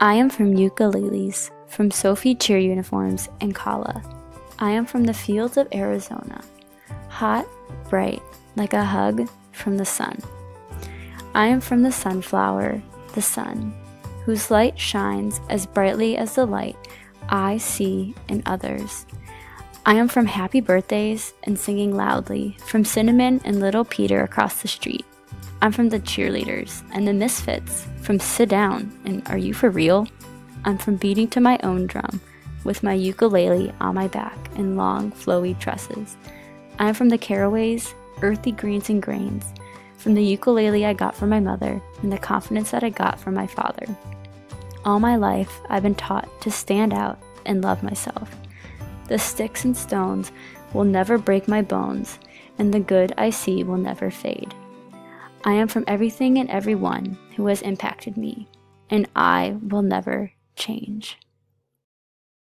I am from ukuleles, from Sophie cheer uniforms and Kala. I am from the fields of Arizona, hot, bright, like a hug from the sun. I am from the sunflower, the sun, whose light shines as brightly as the light I see in others. I am from happy birthdays and singing loudly, from Cinnamon and little Peter across the street. I'm from the cheerleaders and the misfits, from sit down and are you for real? I'm from beating to my own drum, with my ukulele on my back in long, flowy tresses. I am from the caraways, earthy greens and grains, from the ukulele I got from my mother and the confidence that I got from my father. All my life, I've been taught to stand out and love myself. The sticks and stones will never break my bones, and the good I see will never fade. I am from everything and everyone who has impacted me, and I will never change.